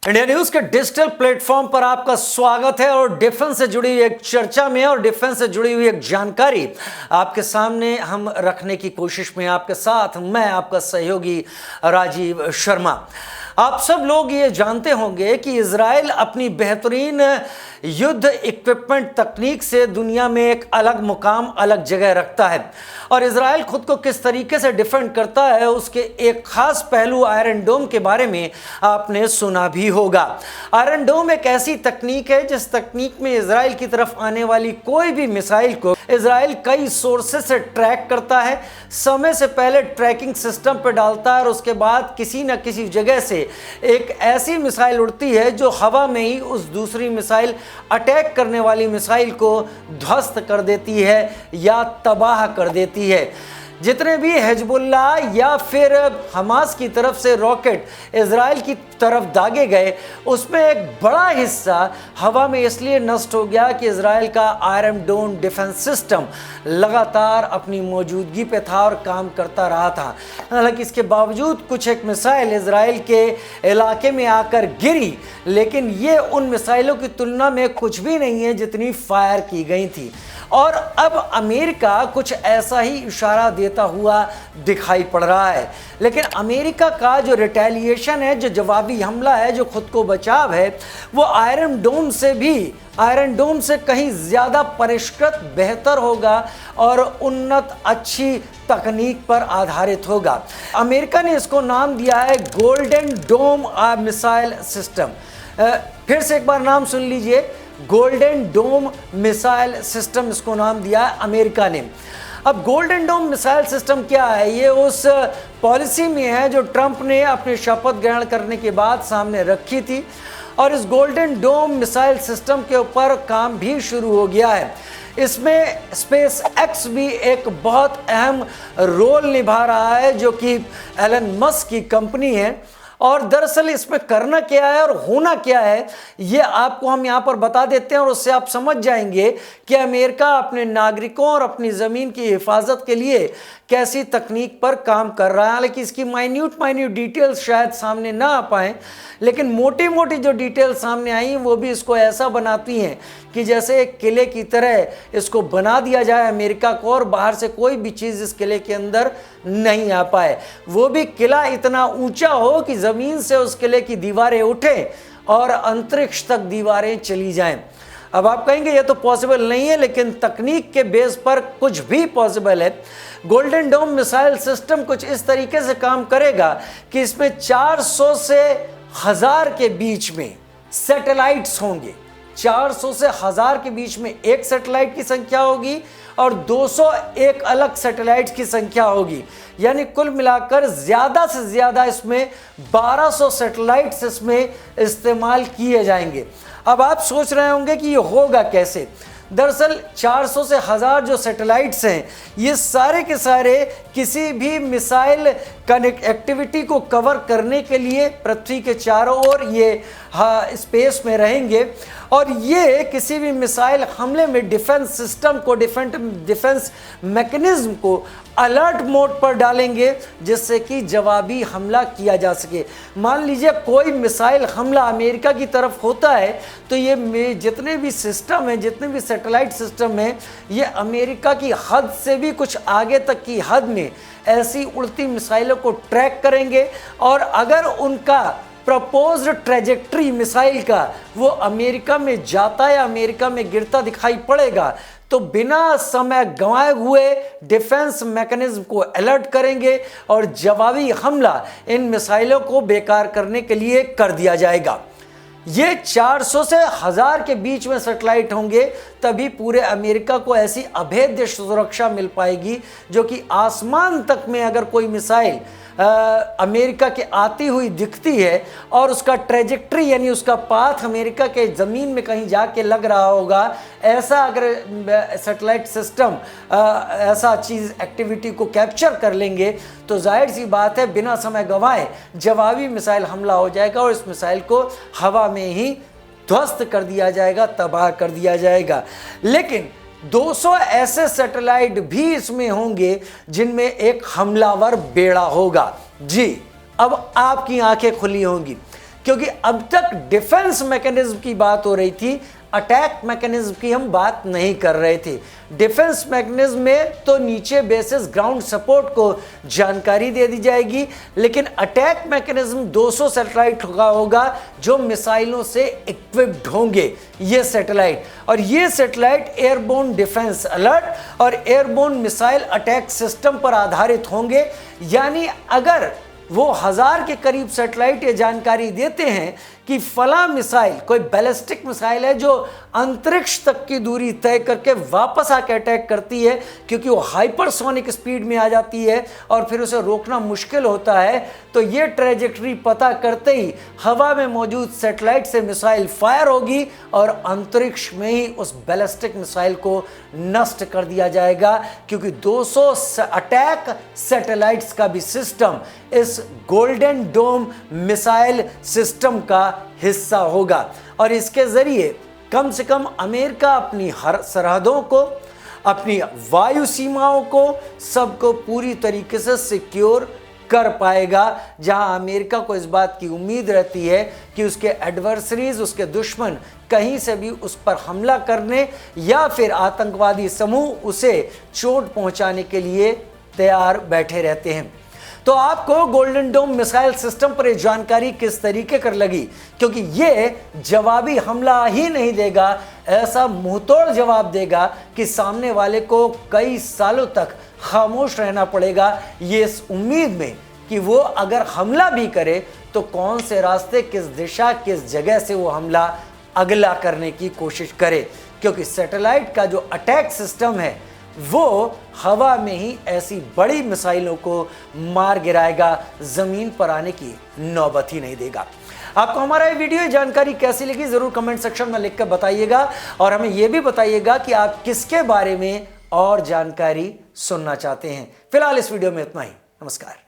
India news के digital platform पर आपका स्वागत है और डिफेंस से जुड़ी हुई एक चर्चा में और डिफेंस से जुड़ी हुई एक जानकारी आपके सामने हम रखने की कोशिश में आपके साथ मैं आपका सहयोगी राजीव शर्मा। आप सब लोग ये जानते होंगे कि इजराइल अपनी बेहतरीन युद्ध इक्विपमेंट तकनीक से दुनिया में एक अलग मुकाम, अलग जगह रखता है और इजराइल खुद को किस तरीके से डिफेंड करता है उसके एक खास पहलू आयरन डोम के बारे में आपने सुना भी होगा। आयरन डोम एक ऐसी तकनीक है जिस तकनीक में इजराइल की तरफ आने वाली कोई भी मिसाइल को इजराइल कई सोर्सेस से ट्रैक करता है, समय से पहले ट्रैकिंग सिस्टम पर डालता है और उसके बाद किसी न किसी जगह से एक ऐसी मिसाइल उड़ती है जो हवा में ही उस दूसरी मिसाइल अटैक करने वाली मिसाइल को ध्वस्त कर देती है या तबाह कर देती है। जितने भी हिजबुल्लाह या फिर हमास की तरफ से रॉकेट इजराइल की तरफ दागे गए उसमें एक बड़ा हिस्सा हवा में इसलिए नष्ट हो गया कि इजराइल का आयरन डोम डिफेंस सिस्टम लगातार अपनी मौजूदगी पे था और काम करता रहा था। हालांकि इसके बावजूद कुछ एक मिसाइल इजराइल के इलाके में आकर गिरी, लेकिन ये उन मिसाइलों की तुलना में कुछ भी नहीं है जितनी फायर की गई थी। और अब अमेरिका कुछ ऐसा ही इशारा देता हुआ दिखाई पड़ रहा है, लेकिन अमेरिका का जो रिटेलिएशन है, जो जवाबी हमला है, जो खुद को बचाव है, वो आयरन डोम से कहीं ज़्यादा परिष्कृत, बेहतर होगा और उन्नत अच्छी तकनीक पर आधारित होगा। अमेरिका ने इसको नाम दिया है गोल्डन डोम मिसाइल सिस्टम। फिर से एक बार नाम सुन लीजिए, गोल्डन डोम मिसाइल सिस्टम इसको नाम दिया है अमेरिका ने। अब गोल्डन डोम मिसाइल सिस्टम क्या है? ये उस पॉलिसी में है जो ट्रंप ने अपने शपथ ग्रहण करने के बाद सामने रखी थी और इस गोल्डन डोम मिसाइल सिस्टम के ऊपर काम भी शुरू हो गया है। इसमें स्पेस एक्स भी एक बहुत अहम रोल निभा रहा है जो कि एलन मस्क की कंपनी है। और दरअसल इसमें करना क्या है और होना क्या है ये आपको हम यहाँ पर बता देते हैं और उससे आप समझ जाएंगे कि अमेरिका अपने नागरिकों और अपनी ज़मीन की हिफाजत के लिए कैसी तकनीक पर काम कर रहा है। हालांकि इसकी माइन्यूट डिटेल्स शायद सामने ना आ पाएँ, लेकिन मोटी मोटी जो डिटेल्स सामने आई वो भी इसको ऐसा बनाती हैं कि जैसे एक किले की तरह इसको बना दिया जाए अमेरिका को और बाहर से कोई भी चीज़ इस किले के अंदर नहीं आ पाए। वो भी किला इतना ऊंचा हो कि ज़मीन से उस किले की दीवारें उठें और अंतरिक्ष तक दीवारें चली जाएं। अब आप कहेंगे ये तो पॉसिबल नहीं है, लेकिन तकनीक के बेस पर कुछ भी पॉसिबल है। गोल्डन डोम मिसाइल सिस्टम कुछ इस तरीके से काम करेगा कि इसमें 400 से 1000 के बीच में सैटेलाइट्स होंगे। 400 से 1000 के बीच में एक सैटेलाइट की संख्या होगी और 200 एक अलग सैटेलाइट की संख्या होगी, यानी कुल मिलाकर ज़्यादा से ज़्यादा इसमें 1200 सैटेलाइट्स इसमें इस्तेमाल किए जाएंगे। अब आप सोच रहे होंगे कि ये होगा कैसे। दरअसल 400 से 1000 जो सैटेलाइट्स हैं ये सारे के सारे किसी भी मिसाइल कनेक्टिविटी को कवर करने के लिए पृथ्वी के चारों ओर ये स्पेस में रहेंगे और ये किसी भी मिसाइल हमले में डिफेंस सिस्टम को, डिफेंस मैकेनिज्म को अलर्ट मोड पर डालेंगे जिससे कि जवाबी हमला किया जा सके। मान लीजिए कोई मिसाइल हमला अमेरिका की तरफ होता है तो ये जितने भी सिस्टम हैं, जितने भी सैटेलाइट सिस्टम हैं, ये अमेरिका की हद से भी कुछ आगे तक की हद में ऐसी उड़ती मिसाइलों को ट्रैक करेंगे और अगर उनका प्रपोज्ड ट्रेजेक्ट्री मिसाइल का वो अमेरिका में जाता या अमेरिका में गिरता दिखाई पड़ेगा तो बिना समय गंवाए हुए डिफेंस मैकेनिज्म को अलर्ट करेंगे और जवाबी हमला इन मिसाइलों को बेकार करने के लिए कर दिया जाएगा। ये 400 से 1000 के बीच में सैटेलाइट होंगे, तभी पूरे अमेरिका को ऐसी अभेद्य सुरक्षा मिल पाएगी जो कि आसमान तक में अगर कोई मिसाइल अमेरिका के आती हुई दिखती है और उसका ट्रेजेक्ट्री यानी उसका पाथ अमेरिका के ज़मीन में कहीं जाके लग रहा होगा, ऐसा अगर सैटेलाइट सिस्टम ऐसा चीज़ एक्टिविटी को कैप्चर कर लेंगे तो जाहिर सी बात है बिना समय गंवाए जवाबी मिसाइल हमला हो जाएगा और इस मिसाइल को हवा में ही ध्वस्त कर दिया जाएगा, तबाह कर दिया जाएगा। लेकिन 200 ऐसे सैटेलाइट भी इसमें होंगे जिनमें एक हमलावर बेड़ा होगा। जी, अब आपकी आंखें खुली होंगी क्योंकि अब तक डिफेंस मैकेनिज्म की बात हो रही थी, अटैक मैकेनिज्म की हम बात नहीं कर रहे थे। डिफेंस मैकेनिज्म में तो नीचे बेसिस ग्राउंड सपोर्ट को जानकारी दे दी जाएगी, लेकिन अटैक मैकेनिज्म 200 सैटेलाइट होगा जो मिसाइलों से इक्विप्ड होंगे ये सैटेलाइट, और ये सैटेलाइट एयरबोर्न डिफेंस अलर्ट और एयरबोर्न मिसाइल अटैक सिस्टम पर आधारित होंगे। यानी अगर वो 1000 के करीब सैटेलाइट ये जानकारी देते हैं कि फला मिसाइल कोई बैलिस्टिक मिसाइल है जो अंतरिक्ष तक की दूरी तय करके वापस आके अटैक करती है, क्योंकि वो हाइपरसोनिक स्पीड में आ जाती है और फिर उसे रोकना मुश्किल होता है, तो ये ट्रैजेक्टरी पता करते ही हवा में मौजूद सैटेलाइट से मिसाइल फायर होगी और अंतरिक्ष में ही उस बैलिस्टिक मिसाइल को नष्ट कर दिया जाएगा, क्योंकि 200 अटैक सैटेलाइट्स का भी सिस्टम इस गोल्डन डोम मिसाइल सिस्टम का हिस्सा होगा। और इसके जरिए कम से कम अमेरिका अपनी हर सरहदों को, अपनी वायु सीमाओं को, सबको पूरी तरीके से सिक्योर कर पाएगा, जहां अमेरिका को इस बात की उम्मीद रहती है कि उसके एडवर्सरीज, उसके दुश्मन कहीं से भी उस पर हमला करने या फिर आतंकवादी समूह उसे चोट पहुंचाने के लिए तैयार बैठे रहते हैं। तो आपको गोल्डन डोम मिसाइल सिस्टम पर यह जानकारी किस तरीके कर लगी, क्योंकि ये जवाबी हमला ही नहीं देगा, ऐसा मुंहतोड़ जवाब देगा कि सामने वाले को कई सालों तक खामोश रहना पड़ेगा, ये इस उम्मीद में कि वो अगर हमला भी करे तो कौन से रास्ते, किस दिशा, किस जगह से वो हमला अगला करने की कोशिश करे, क्योंकि सैटेलाइट का जो अटैक सिस्टम है वो हवा में ही ऐसी बड़ी मिसाइलों को मार गिराएगा, जमीन पर आने की नौबत ही नहीं देगा। आपको हमारा ये वीडियो जानकारी कैसी लगी जरूर कमेंट सेक्शन में लिखकर बताइएगा, और हमें यह भी बताइएगा कि आप किसके बारे में और जानकारी सुनना चाहते हैं। फिलहाल इस वीडियो में इतना ही। नमस्कार।